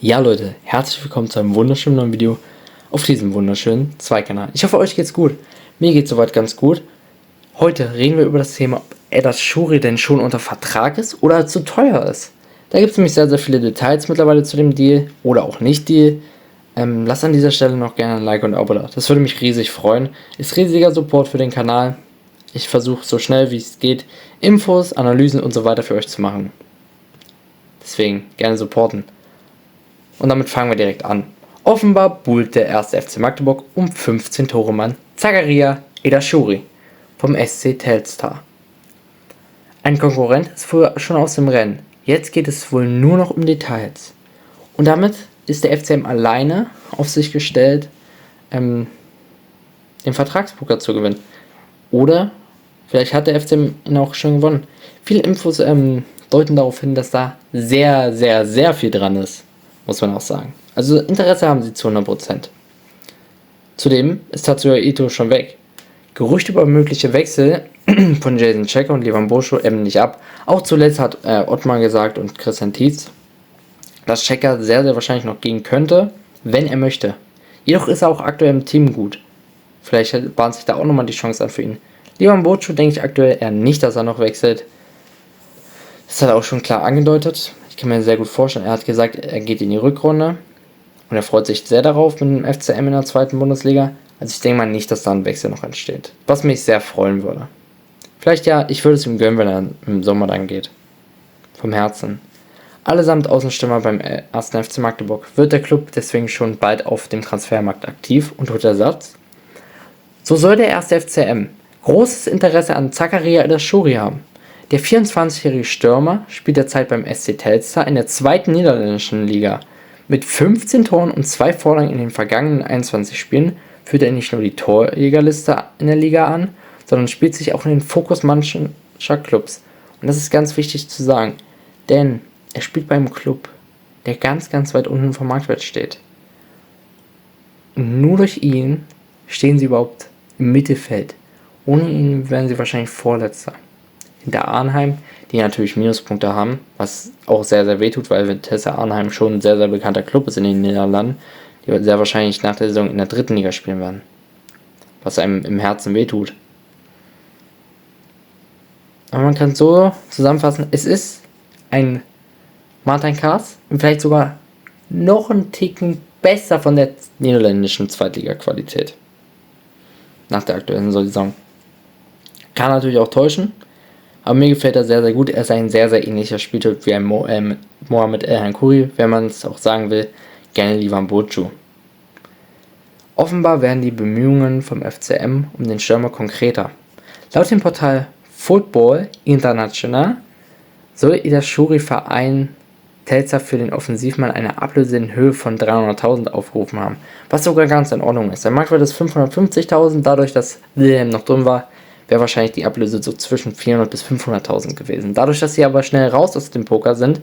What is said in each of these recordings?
Ja Leute, herzlich willkommen zu einem wunderschönen neuen Video auf diesem wunderschönen Zweikanal. Ich hoffe, euch geht's gut. Mir geht's soweit ganz gut. Heute reden wir über das Thema, ob Eda Shouri denn schon unter Vertrag ist oder zu teuer ist. Da gibt es nämlich sehr, sehr viele Details mittlerweile zu dem Deal oder auch nicht Deal. Lasst an dieser Stelle noch gerne ein Like und ein Abo da. Das würde mich riesig freuen. Ist riesiger Support für den Kanal. Ich versuche so schnell wie es geht Infos, Analysen und so weiter für euch zu machen. Deswegen gerne supporten. Und damit fangen wir direkt an. Offenbar buhlt der erste FC Magdeburg um 15 Tore-Mann Zakaria Eda Shouri vom SC Telstar. Ein Konkurrent ist wohl schon aus dem Rennen. Jetzt geht es wohl nur noch um Details. Und damit ist der FCM alleine auf sich gestellt, den Vertragspoker zu gewinnen. Oder vielleicht hat der FCM ihn auch schon gewonnen. Viele Infos deuten darauf hin, dass da sehr, sehr, sehr viel dran ist. Muss man auch sagen. Also Interesse haben sie zu 100%. Zudem ist Tatsuya Ito schon weg. Gerüchte über mögliche Wechsel von Jason Checker und Levan Boscho ebben nicht ab. Auch zuletzt hat Ottmar gesagt und Christian Tietz, dass Checker sehr, sehr wahrscheinlich noch gehen könnte, wenn er möchte. Jedoch ist er auch aktuell im Team gut. Vielleicht bahnt sich da auch nochmal die Chance an für ihn. Levan Boscho denke ich aktuell eher nicht, dass er noch wechselt. Das hat er auch schon klar angedeutet. Ich kann mir sehr gut vorstellen, er hat gesagt, er geht in die Rückrunde und er freut sich sehr darauf mit dem FCM in der zweiten Bundesliga. Also ich denke mal nicht, dass da ein Wechsel noch entsteht. Was mich sehr freuen würde. Vielleicht ja, ich würde es ihm gönnen, wenn er im Sommer dann geht. Vom Herzen. Allesamt Außenstürmer beim 1. FC Magdeburg. Wird der Club deswegen schon bald auf dem Transfermarkt aktiv und holt Ersatz? So soll der 1. FCM großes Interesse an Zakaria Eda Shouri haben. Der 24-jährige Stürmer spielt derzeit beim SC Telstar in der zweiten niederländischen Liga. Mit 15 Toren und 2 Vorlagen in den vergangenen 21 Spielen führt er nicht nur die Torjägerliste in der Liga an, sondern spielt sich auch in den Fokus mancher Clubs. Und das ist ganz wichtig zu sagen, denn er spielt beim Club, der ganz, ganz weit unten vom Marktwert steht. Und nur durch ihn stehen sie überhaupt im Mittelfeld. Ohne ihn wären sie wahrscheinlich Vorletzter. Hinter Arnheim, die natürlich Minuspunkte haben, was auch sehr, sehr weh tut, weil Vitesse Arnheim schon ein sehr, sehr bekannter Club ist in den Niederlanden, die sehr wahrscheinlich nach der Saison in der dritten Liga spielen werden. Was einem im Herzen weh tut. Aber man kann es so zusammenfassen, es ist ein Martin Kaas, vielleicht sogar noch einen Ticken besser von der niederländischen Zweitliga-Qualität. Nach der aktuellen Saison. Kann natürlich auch täuschen. Aber mir gefällt er sehr, sehr gut. Er ist ein sehr, sehr ähnlicher Spieltyp wie ein Mohamed El Hankouri, wenn man es auch sagen will, gerne Levan Boscho. Offenbar werden die Bemühungen vom FCM um den Stürmer konkreter. Laut dem Portal Football International soll Eda Shouri Verein Telstar für den Offensivmann eine Ablöse in Höhe von 300.000 aufgerufen haben, was sogar ganz in Ordnung ist. Der Marktwert ist 550.000, dadurch, dass Wilhelm noch drin war, wäre wahrscheinlich die Ablöse so zwischen 400.000 bis 500.000 gewesen. Dadurch, dass sie aber schnell raus aus dem Poker sind,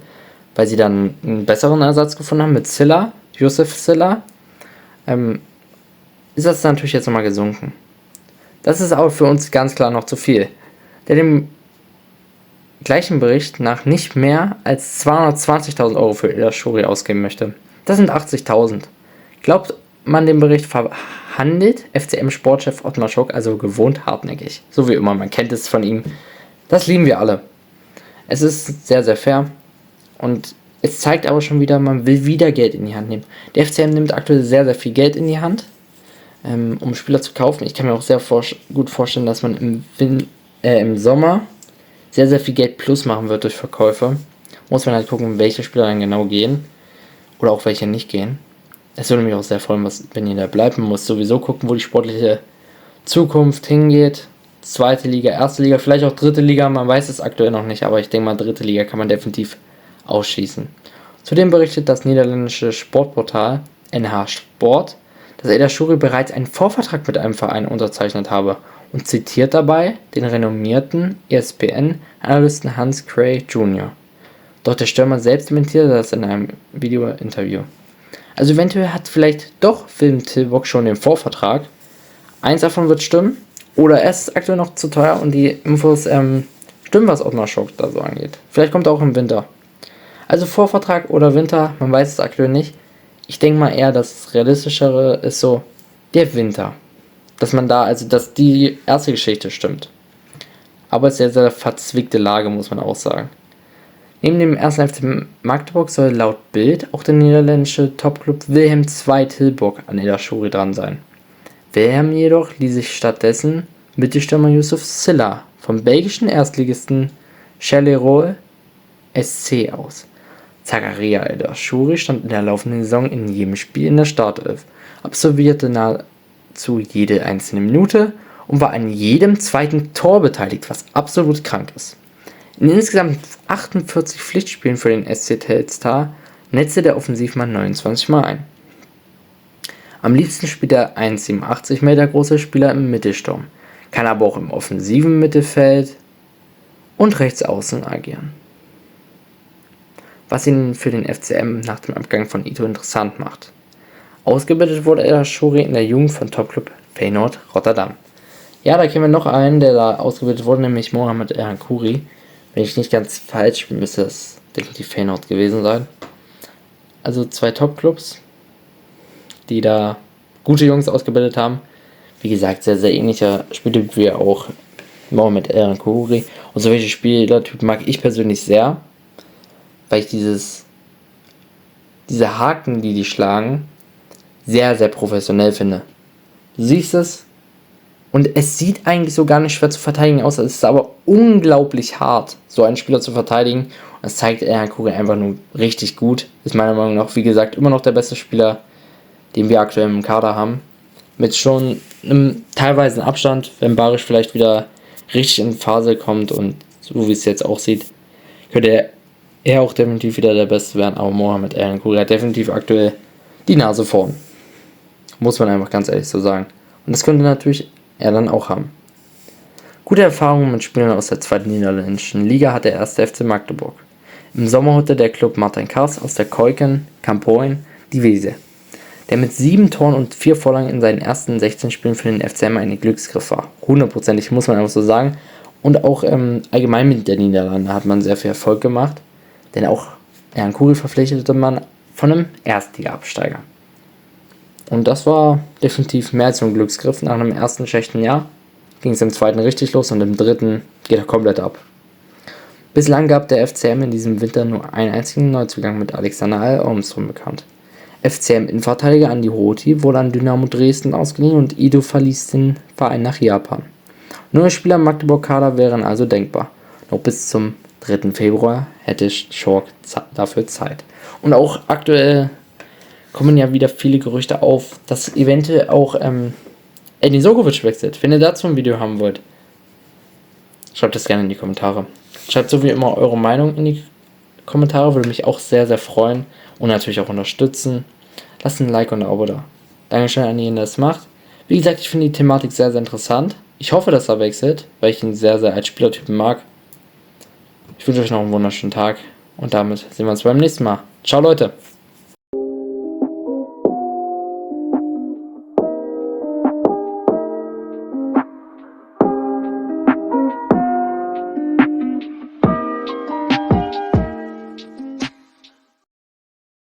weil sie dann einen besseren Ersatz gefunden haben mit Silla, Josef Silla, ist das natürlich jetzt nochmal gesunken. Das ist auch für uns ganz klar noch zu viel. Der dem gleichen Bericht nach nicht mehr als 220.000 Euro für Eda Shouri ausgeben möchte. Das sind 80.000. Glaubt man dem Bericht, verhandelt FCM-Sportchef Ottmar Schock also gewohnt hartnäckig. So wie immer, man kennt es von ihm. Das lieben wir alle. Es ist sehr, sehr fair und es zeigt aber schon wieder, man will wieder Geld in die Hand nehmen. Der FCM nimmt aktuell sehr, sehr viel Geld in die Hand, um Spieler zu kaufen. Ich kann mir auch sehr gut vorstellen, dass man im Sommer sehr, sehr viel Geld plus machen wird durch Verkäufe. Muss man halt gucken, welche Spieler dann genau gehen oder auch welche nicht gehen. Es würde mich auch sehr freuen, wenn ihr da bleibt. Man muss sowieso gucken, wo die sportliche Zukunft hingeht. Zweite Liga, erste Liga, vielleicht auch dritte Liga. Man weiß es aktuell noch nicht, aber ich denke mal, dritte Liga kann man definitiv ausschließen. Zudem berichtet das niederländische Sportportal NH Sport, dass Eda Shouri bereits einen Vorvertrag mit einem Verein unterzeichnet habe und zitiert dabei den renommierten ESPN-Analysten Hans Cray Jr. Doch der Stürmer selbst dementierte das in einem Video-Interview. Also eventuell hat vielleicht doch Willem Tilburg schon den Vorvertrag. Eins davon wird stimmen. Oder er ist aktuell noch zu teuer und die Infos stimmen, was Ottmar Schock da so angeht. Vielleicht kommt er auch im Winter. Also Vorvertrag oder Winter, man weiß es aktuell nicht. Ich denke mal eher, das Realistischere ist so der Winter. Dass man da, also dass die erste Geschichte stimmt. Aber es ist ja sehr verzwickte Lage, muss man auch sagen. Neben dem 1. FC Magdeburg soll laut Bild auch der niederländische Topclub Willem II Tilburg an Eda Shouri dran sein. Willem jedoch ließ sich stattdessen Mittelstürmer Yusuf Silla vom belgischen Erstligisten Charleroi SC aus. Zakaria Eda Shouri stand in der laufenden Saison in jedem Spiel in der Startelf, absolvierte nahezu jede einzelne Minute und war an jedem zweiten Tor beteiligt, was absolut krank ist. In insgesamt 48 Pflichtspielen für den SC Telstar netzte der Offensivmann 29 Mal ein. Am liebsten spielt der 1,87 Meter große Spieler im Mittelsturm, kann aber auch im offensiven Mittelfeld und rechts außen agieren. Was ihn für den FCM nach dem Abgang von Ito interessant macht. Ausgebildet wurde Eda Shouri in der Jugend von Topclub Feyenoord Rotterdam. Ja, da kennen wir noch einen, der da ausgebildet wurde, nämlich Mohamed Erhan Khoury. Wenn ich nicht ganz falsch bin, müsste das definitiv Feyenoord gewesen sein. Also 2 Topclubs, die da gute Jungs ausgebildet haben. Wie gesagt, sehr, sehr ähnlicher Spieltyp wie auch Mohamed Erhan Khoury. Und solche Spielertypen mag ich persönlich sehr, weil ich diese Haken, die schlagen, sehr, sehr professionell finde. Du siehst es und es sieht eigentlich so gar nicht schwer zu verteidigen aus, es ist aber unglaublich hart, so einen Spieler zu verteidigen. Und das zeigt Erhan Khoury einfach nur richtig gut. Ist meiner Meinung nach, wie gesagt, immer noch der beste Spieler, den wir aktuell im Kader haben. Mit schon einem teilweise Abstand, wenn Barisch vielleicht wieder richtig in Phase kommt und so wie es jetzt auch sieht, könnte er auch definitiv wieder der Beste werden. Aber Mohamed Erhan Khoury hat definitiv aktuell die Nase vorn. Muss man einfach ganz ehrlich so sagen. Und das könnte natürlich er dann auch haben. Gute Erfahrungen mit Spielern aus der zweiten niederländischen Liga hat der 1. FC Magdeburg. Im Sommer holte der Club Martin Kars aus der Keuken Kampoin die Wiese, der mit 7 Toren und 4 Vorlagen in seinen ersten 16 Spielen für den FCM ein Glücksgriff war. 100%, muss man einfach so sagen. Und auch allgemein mit der Niederlande hat man sehr viel Erfolg gemacht, denn auch Erhan Khoury verpflichtete man von einem Erstliga-Absteiger. Und das war definitiv mehr als ein Glücksgriff. Nach einem ersten schlechten Jahr ging es im zweiten richtig los und im dritten geht er komplett ab. Bislang gab der FCM in diesem Winter nur einen einzigen Neuzugang mit Alexander Al-Ormström bekannt. FCM-Innenverteidiger Andi Roti wurde an Dynamo Dresden ausgeliehen und Ido verließ den Verein nach Japan. Neue Spieler im Magdeburg-Kader wären also denkbar. Noch bis zum 3. Februar hätte Schork dafür Zeit. Und auch aktuell kommen ja wieder viele Gerüchte auf, dass eventuell auch Edin Sokovic wechselt. Wenn ihr dazu ein Video haben wollt, schreibt das gerne in die Kommentare. Schreibt so wie immer eure Meinung in die Kommentare, würde mich auch sehr, sehr freuen und natürlich auch unterstützen. Lasst ein Like und ein Abo da. Dankeschön an jeden, der es macht. Wie gesagt, ich finde die Thematik sehr, sehr interessant. Ich hoffe, dass er wechselt, weil ich ihn sehr, sehr als Spielertypen mag. Ich wünsche euch noch einen wunderschönen Tag und damit sehen wir uns beim nächsten Mal. Ciao Leute!